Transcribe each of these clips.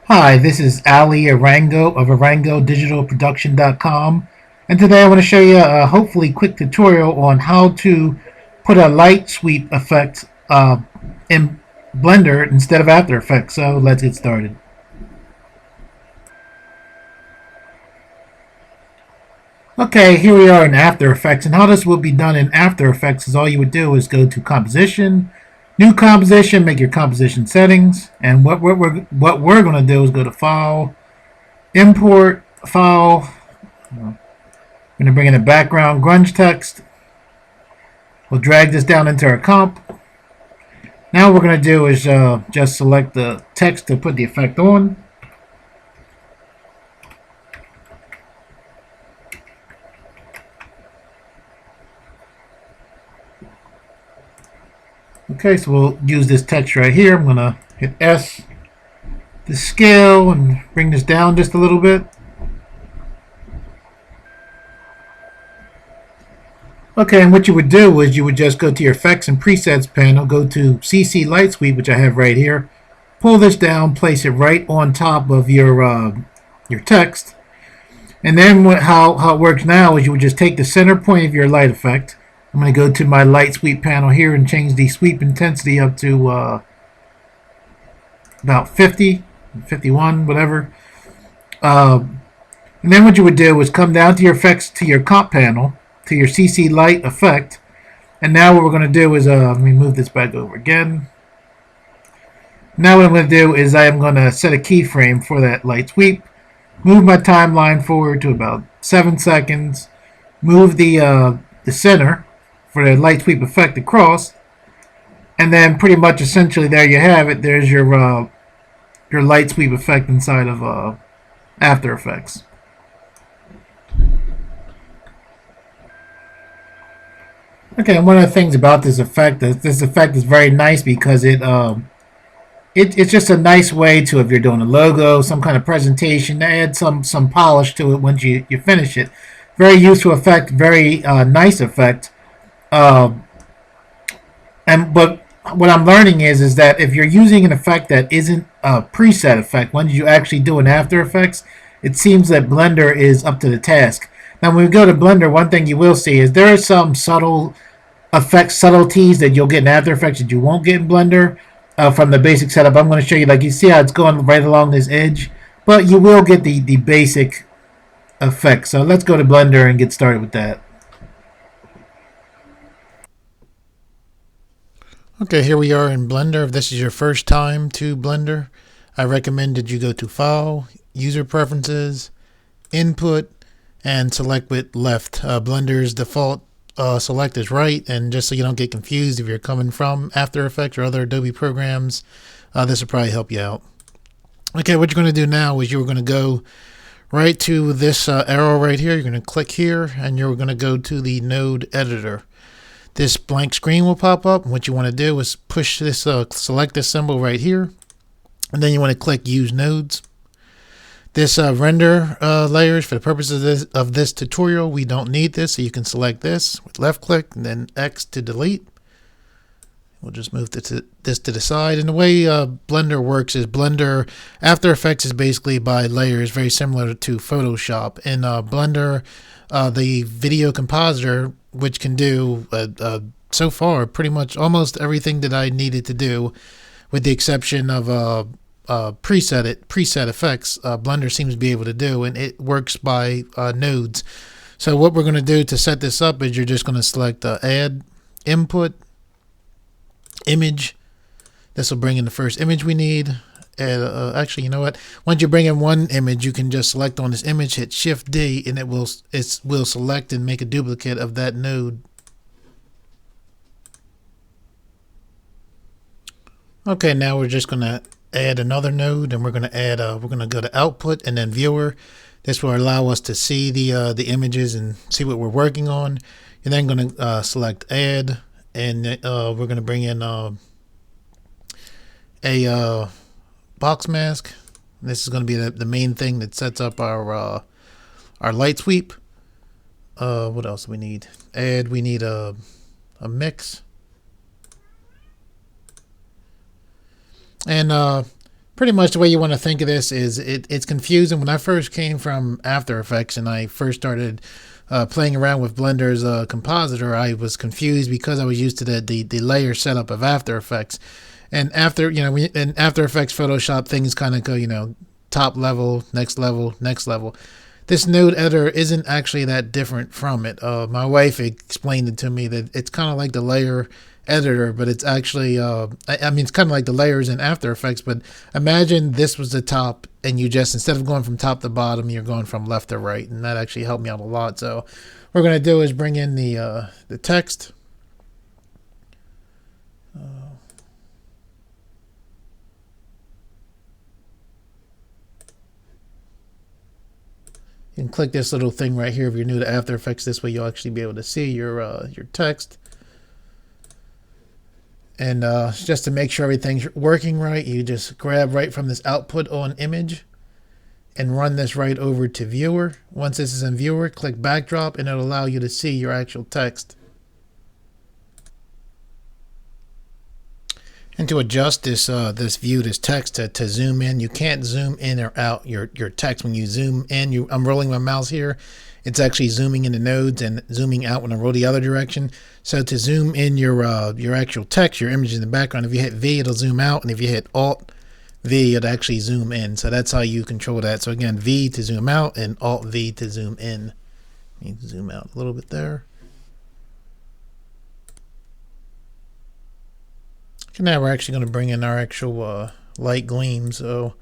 Hi, this is Ali Arango of ArangoDigitalProduction.com, and today I want to show you a hopefully quick tutorial on how to put a light sweep effect in Blender instead of After Effects. So let's get started. Okay, here we are in After Effects, and how this will be done in After Effects is all you would do is go to Composition, New Composition, make your composition settings, and what we're going to do is go to File, Import, File. I'm going to bring in a background grunge text. We'll drag this down into our comp. Now what we're going to do is just select the text to put the effect on. Okay, so we'll use this text right here. I'm going to hit S to scale and bring this down just a little bit. Okay, and what you would do is you would just go to your Effects and Presets panel, go to CC Light Sweep, which I have right here. Pull this down, place it right on top of your text. And then how it works now is you would just take the center point of your light effect. I'm going to go to my light sweep panel here and change the sweep intensity up to about 50, 51, whatever. And then what you would do is come down to your effects, to your comp panel, to your CC light effect. And now what we're going to do is, let me move this back over again. Now what I'm going to do is I am going to set a keyframe for that light sweep. Move my timeline forward to about 7 seconds. Move the center for the light sweep effect across. And then pretty much essentially there you have it. There's your light sweep effect inside of After Effects. Okay, and one of the things about this effect is very nice because it's just a nice way to, if you're doing a logo, some kind of presentation, add some polish to it once you finish it. Very useful effect, very nice effect. But what I'm learning is that if you're using an effect that isn't a preset effect, when you actually do in After Effects, it seems that Blender is up to the task. Now, when we go to Blender, one thing you will see is there are some subtleties that you'll get in After Effects that you won't get in Blender. From the basic setup, I'm going to show you, like, you see how it's going right along this edge, but you will get the basic effect. So let's go to Blender and get started with that. Okay, here we are in Blender. If this is your first time to Blender, I recommend that you go to File, User Preferences, Input, and select with left. Blender's default select is right, and just so you don't get confused if you're coming from After Effects or other Adobe programs, this will probably help you out. Okay, what you're going to do now is you're going to go right to this arrow right here. You're going to click here, and you're going to go to the node editor. This blank screen will pop up, and what you want to do is push this, select this symbol right here, and then you want to click Use Nodes. This render layers, for the purposes of this tutorial, we don't need this, so you can select this with left click and then X to delete. We'll just move this to the side. And the way Blender works is After Effects is basically by layers, very similar to Photoshop. In Blender, the video compositor, which can do so far pretty much almost everything that I needed to do, with the exception of preset effects, Blender seems to be able to do, and it works by nodes. So what we're going to do to set this up is you're just going to select Add, Input, Image. This will bring in the first image we need. And actually, you know what? Once you bring in one image, you can just select on this image, hit Shift D, and it will select and make a duplicate of that node. Okay, now we're just going to add another node, and we're going to add we're going to go to Output and then Viewer. This will allow us to see the images and see what we're working on. You're then going to select Add, and we're going to bring in a box mask. This is going to be the main thing that sets up our light sweep. What else do we need? We need a mix. And pretty much the way you want to think of this is it's confusing. When I first came from After Effects and I first started playing around with Blender's compositor, I was confused because I was used to the layer setup of After Effects. And after, in After Effects, Photoshop, things kind of go, top level, next level, next level. This node editor isn't actually that different from it. My wife explained it to me that it's kind of like the layer editor, but it's actually, I mean, it's kind of like the layers in After Effects, but imagine this was the top and you just, instead of going from top to bottom, you're going from left to right, and that actually helped me out a lot. So what we're going to do is bring in the text. You can click this little thing right here if you're new to After Effects. This way you'll actually be able to see your text. And just to make sure everything's working right, you just grab right from this output on image and run this right over to viewer. Once this is in viewer, click backdrop and it'll allow you to see your actual text. And to adjust this view, this text to zoom in, you can't zoom in or out your text. When you zoom in, I'm rolling my mouse here, it's actually zooming in the nodes and zooming out when I roll the other direction. So to zoom in your actual text, your image in the background, if you hit V, it'll zoom out, and if you hit Alt V, it'll actually zoom in. So that's how you control that. So again, V to zoom out and Alt V to zoom in. Let me zoom out a little bit there. Now we're actually going to bring in our actual light gleam. So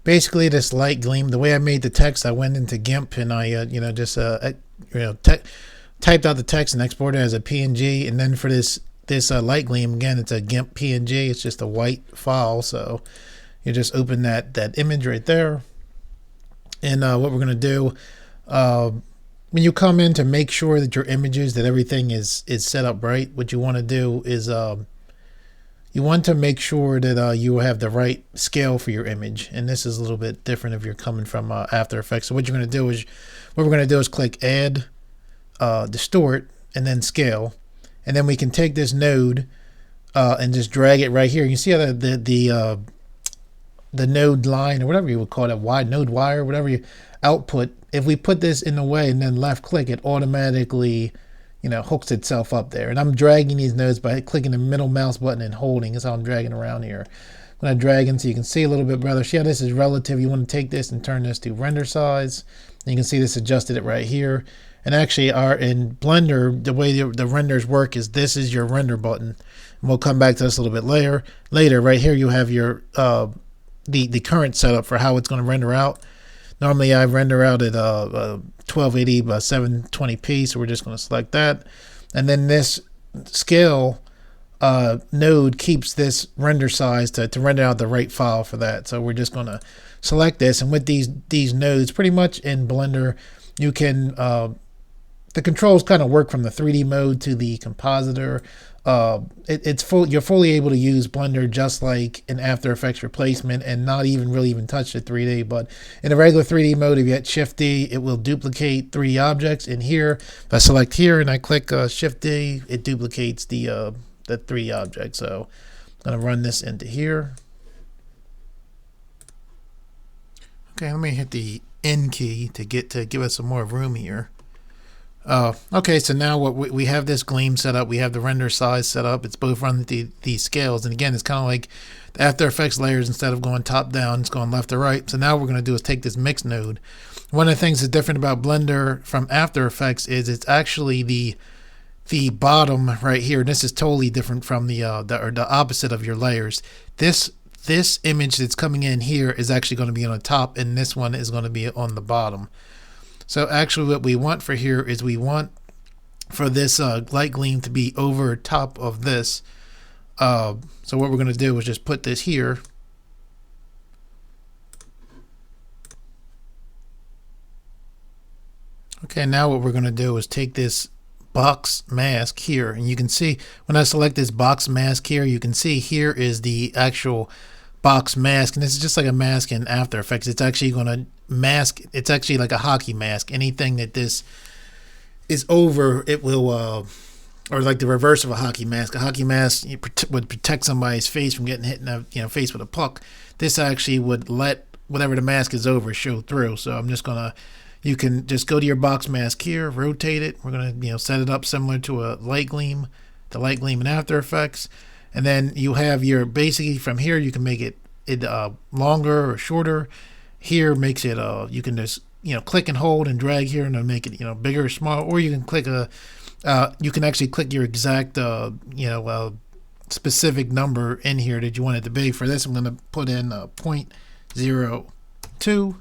basically this light gleam, the way I made the text, I went into GIMP and I typed out the text and exported it as a PNG. And then for this light gleam, again, it's a GIMP PNG. It's just a white file. So you just open that image right there. And what we're going to do, when you come in to make sure that your images, that everything is set up right, what you want to do is you want to make sure that you have the right scale for your image. And this is a little bit different if you're coming from After Effects. So what we're going to do is click Add, Distort, and then Scale. And then we can take this node and just drag it right here. You can see how the node line, or whatever you would call it, node wire, whatever you output. If we put this in the way and then left click, it automatically hooks itself up there. And I'm dragging these nodes by clicking the middle mouse button and holding. That's how I'm dragging around here. When I drag in, so you can see a little bit better. See how this is relative. You want to take this and turn this to render size. And you can see this adjusted it right here. And actually, in Blender, the way the renders work is this is your render button. And we'll come back to this a little bit later. Right here, you have your the current setup for how it's going to render out. Normally, I render out at 1280 by 720p, so we're just going to select that. And then this scale node keeps this render size to render out the right file for that. So we're just going to select this. And with these nodes, pretty much in Blender, you can the controls kind of work from the 3D mode to the compositor. You're fully able to use Blender just like an After Effects replacement and not even touch the 3D. But in a regular 3D mode, if you hit Shift D, it will duplicate 3D objects. In here, if I select here and I click Shift D, it duplicates the 3D object. So I'm going to run this into here. Okay, let me hit the N key to give us some more room here. Okay, so now what we have this gleam set up, we have the render size set up, it's both on the scales, and again, it's kind of like the After Effects layers, instead of going top down, it's going left to right. So now what we're going to do is take this mix node. One of the things that's different about Blender from After Effects is it's actually the bottom right here. This is totally different from the opposite of your layers. This image that's coming in here is actually going to be on the top, and this one is going to be on the bottom. So actually what we want for here is we want for this light gleam to be over top of this. So what we're going to do is just put this here. Okay, now what we're going to do is take this box mask here, and you can see when I select this box mask here, you can see here is the actual box mask, and this is just like a mask in After Effects. It's actually going to mask, it's actually like a hockey mask. Anything that this is over, it will or like the reverse of a hockey mask. A hockey mask would protect somebody's face from getting hit in the face with a puck. This actually would let whatever the mask is over show through. So I'm just gonna, you can just go to your box mask here, rotate it. We're gonna set it up similar to a light gleam, the light gleam in After Effects, and then you have your basically from here you can make it longer or shorter. Here makes it you can just click and hold and drag here and it'll make it bigger or smaller, or you can click a you can actually click your exact specific number in here that you want it to be. For this I'm going to put in 0.02.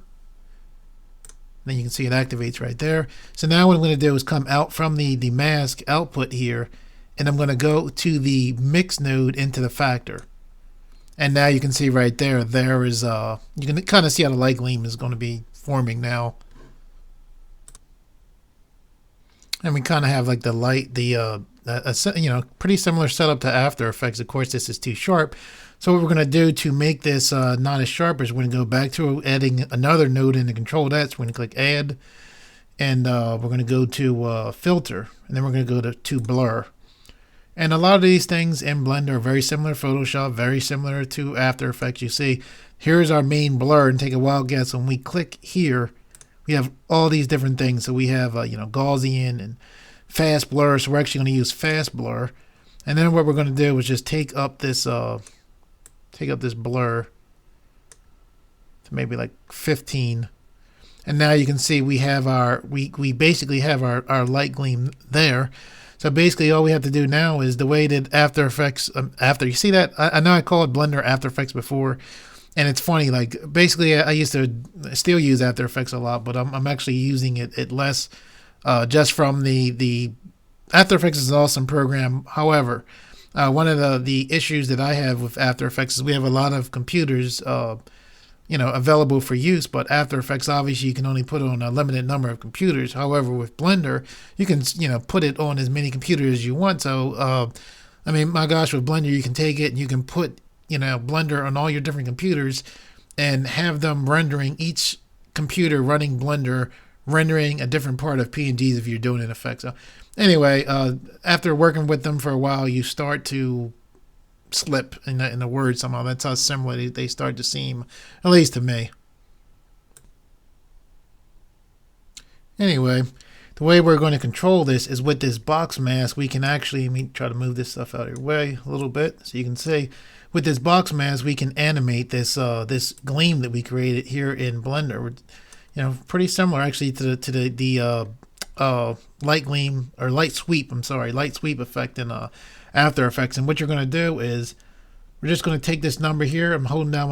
Then you can see it activates right there. So now what I'm going to do is come out from the mask output here, and I'm going to go to the mix node into the factor. And now you can see right there, there is you can kind of see how the light gleam is going to be forming now. And we kind of have like the light, pretty similar setup to After Effects. Of course, this is too sharp. So what we're going to do to make this not as sharp is we're going to go back to adding another node in the control that. So we're going to click Add, and we're going to go to Filter, and then we're going to go to Blur. And a lot of these things in Blender are very similar to Photoshop, very similar to After Effects. You see, here's our main blur, and take a wild guess. When we click here, we have all these different things. So we have, Gaussian and fast blur. So we're actually going to use fast blur. And then what we're going to do is just take up this blur to maybe like 15. And now you can see we have we basically have our light gleam there. So basically all we have to do now is the way that After Effects, you see that? I know I called Blender After Effects before, and it's funny, like basically I used to still use After Effects a lot, but I'm actually using it less, just from the After Effects is an awesome program. However, one of the issues that I have with After Effects is we have a lot of computers available for use, but After Effects obviously you can only put on a limited number of computers. However, with Blender you can put it on as many computers as you want. So I mean, my gosh, with Blender you can take it and you can put Blender on all your different computers and have them rendering, each computer running Blender rendering a different part of PNGs if you're doing an effect. So anyway, after working with them for a while, you start to slip in the word somehow. That's how similar they start to seem, at least to me. Anyway, the way we're going to control this is with this box mask. We can actually, let me try to move this stuff out of your way a little bit so you can see. With this box mask, we can animate this this gleam that we created here in Blender. Pretty similar actually to the light gleam, or light sweep. I'm sorry, light sweep effect in After Effects. And what you're going to do is we're just going to take this number here. I'm holding down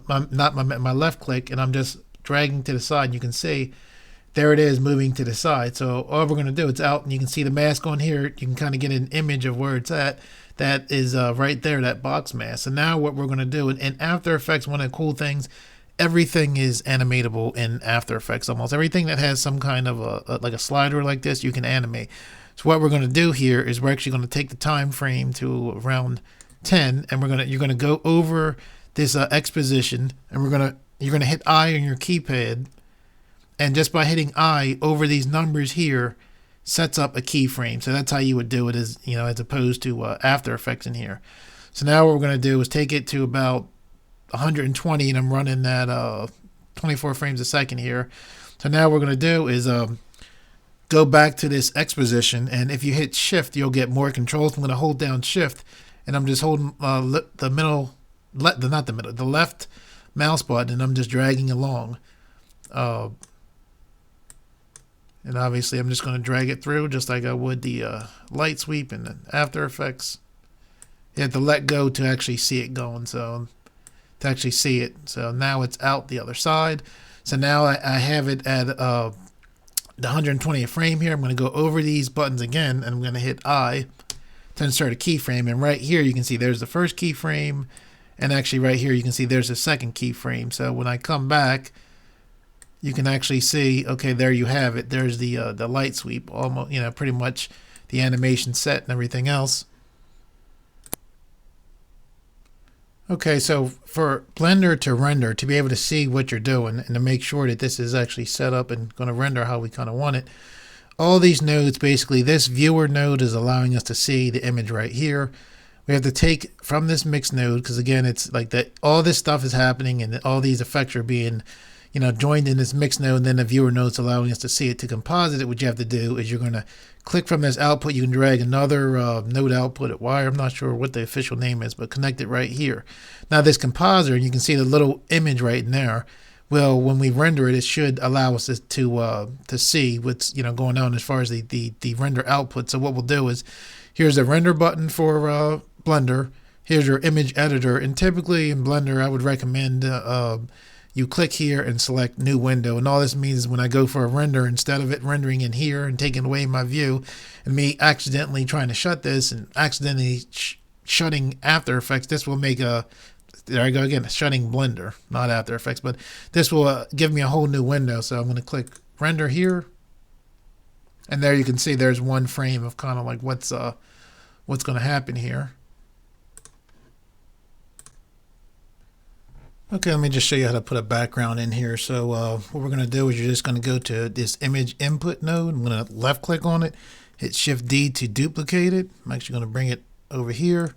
my left click, and I'm just dragging to the side. And you can see there it is moving to the side. So all we're going to do, it's out, and you can see the mask on here. You can kind of get an image of where it's at. That is right there, that box mask. So now what we're going to do in After Effects, one of the cool things, everything is animatable in After Effects. Almost everything that has some kind of like a slider like this, you can animate. So what we're going to do here is we're actually going to take the time frame to around 10, and you're going to go over this X position, and you're going to hit I on your keypad, and just by hitting I over these numbers here sets up a keyframe. So that's how you would do it, as opposed to After Effects in here. So now what we're going to do is take it to about 120, and I'm running that 24 frames a second here. So now what we're going to do is go back to this X position, and if you hit shift you'll get more controls. I'm going to hold down shift, and I'm just holding the left mouse button, and I'm just dragging along, and obviously I'm just going to drag it through just like I would the light sweep and After Effects. You have to let go to actually see it going, so to actually see it. So now it's out the other side. So now I have it at the 120th frame here. I'm going to go over these buttons again, and I'm going to hit I to insert a keyframe. And right here you can see there's the first keyframe, and actually right here you can see there's the second keyframe. So when I come back, you can actually see, okay, there you have it. There's the light sweep, almost, pretty much the animation set and everything else. Okay, so for Blender to render, to be able to see what you're doing and to make sure that this is actually set up and going to render how we kind of want it, all these nodes, basically this viewer node is allowing us to see the image right here. We have to take from this mix node, because again, it's like that all this stuff is happening and all these effects are being, joined in this mix node, and then the viewer node is allowing us to see it. To composite it, what you have to do is you're going to click from this output. You can drag another node output at wire. I'm not sure what the official name is, but connect it right here. Now this compositor, you can see the little image right in there. Well, when we render it, it should allow us to see what's going on as far as the render output. So what we'll do is, here's the render button for Blender. Here's your image editor, and typically in Blender, I would recommend you click here and select new window. And all this means is when I go for a render, instead of it rendering in here and taking away my view, and me accidentally trying to shut this and accidentally shutting After Effects, this will make a there I go again, shutting Blender, not After Effects, but this will give me a whole new window. So I'm going to click render here, and there you can see there's one frame of kind of like what's going to happen here. Okay, let me just show you how to put a background in here. So what we're going to do is you're just going to go to this image input node. I'm going to left click on it, hit Shift D to duplicate it. I'm actually going to bring it over here.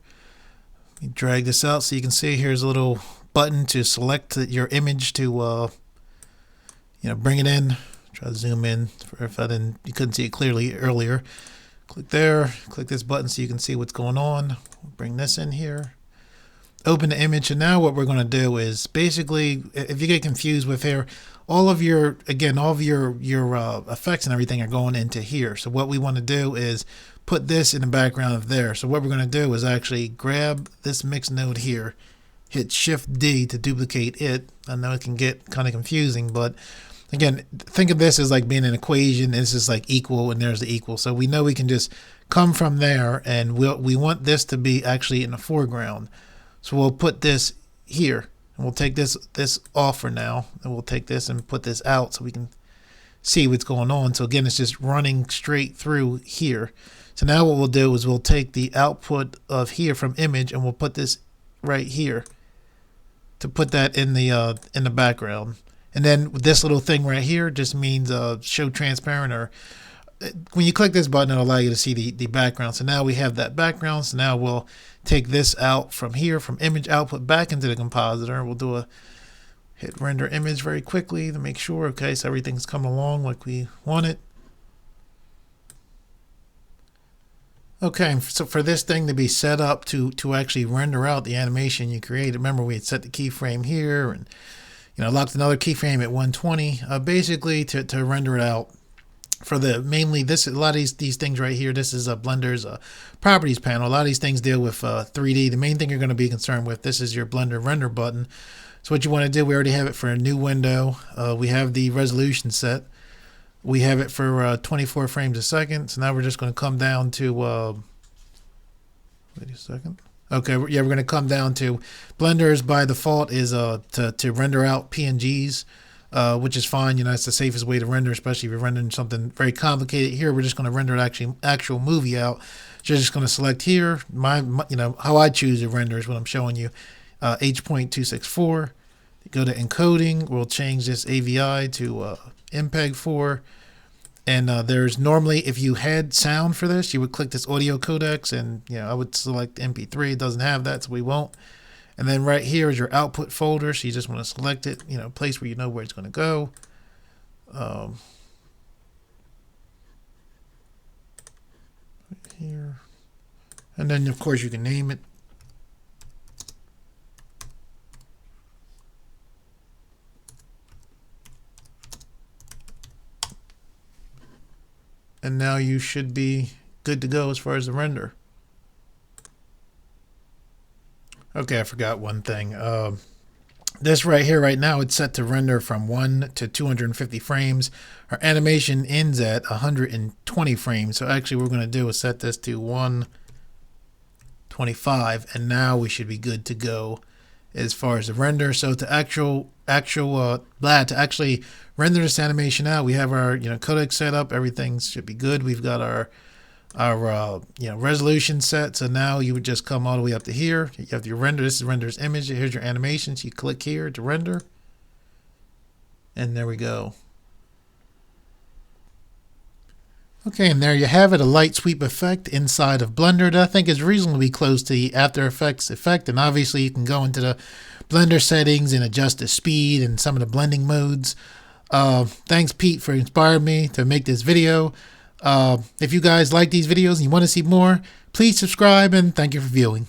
Drag this out so you can see here's a little button to select your image to bring it in. Try to zoom in if you couldn't see it clearly earlier. Click there, click this button so you can see what's going on. Bring this in here. Open the image, and now what we're going to do is basically, if you get confused with here, all of your effects and everything are going into here. So what we want to do is put this in the background of there. So what we're going to do is actually grab this mix node here, hit Shift D to duplicate it. I know it can get kind of confusing, but again, think of this as like being an equation. This is like equal, and there's the equal. So we know we can just come from there, and we want this to be actually in the foreground. So we'll put this here, and we'll take this off for now, and we'll take this and put this out so we can see what's going on. So again, it's just running straight through here. So now what we'll do is we'll take the output of here from image, and we'll put this right here to put that in the background. And then this little thing right here just means show transparent, or when you click this button, it'll allow you to see the background. So now we have that background. So now we'll take this out from here, from image output, back into the compositor. We'll do a hit render image very quickly to make sure, okay, so everything's coming along like we want it. Okay, so for this thing to be set up to actually render out the animation you created, remember we had set the keyframe here and locked another keyframe at 120, basically to render it out. For mainly this, a lot of these things right here, this is Blender's properties panel. A lot of these things deal with 3D. The main thing you're going to be concerned with, this is your Blender render button. So what you want to do, we already have it for a new window. We have the resolution set. We have it for 24 frames a second. So now we're just going to come down to, wait a second. Okay, yeah, we're going to come down to Blender's by default is to render out PNGs. Which is fine, it's the safest way to render, especially if you're rendering something very complicated. Here, we're just going to render an actual movie out. So you're just going to select here, how I choose to render is what I'm showing you. H.264. Go to encoding. We'll change this AVI to MPEG-4. And there's normally, if you had sound for this, you would click this audio codecs, and I would select MP3. It doesn't have that, so we won't. And then right here is your output folder. So you just want to select it, place where you know where it's going to go. Right here. And then, of course, you can name it. And now you should be good to go as far as the render. Okay, I forgot one thing. This right here, right now, it's set to render from 1 to 250 frames. Our animation ends at 120 frames. So actually, what we're going to do is set this to 125, and now we should be good to go as far as the render. So to actually render this animation out, we have our codec set up. Everything should be good. We've got our resolution set. So now you would just come all the way up to here. You have your render. This is render's image. Here's your animation. So you click here to render, and there we go. Okay, and there you have it, a light sweep effect inside of Blender that I think is reasonably close to the After Effects effect. And obviously you can go into the Blender settings and adjust the speed and some of the blending modes. Thanks Pete for inspiring me to make this video. If you guys like these videos and you want to see more, please subscribe, and thank you for viewing.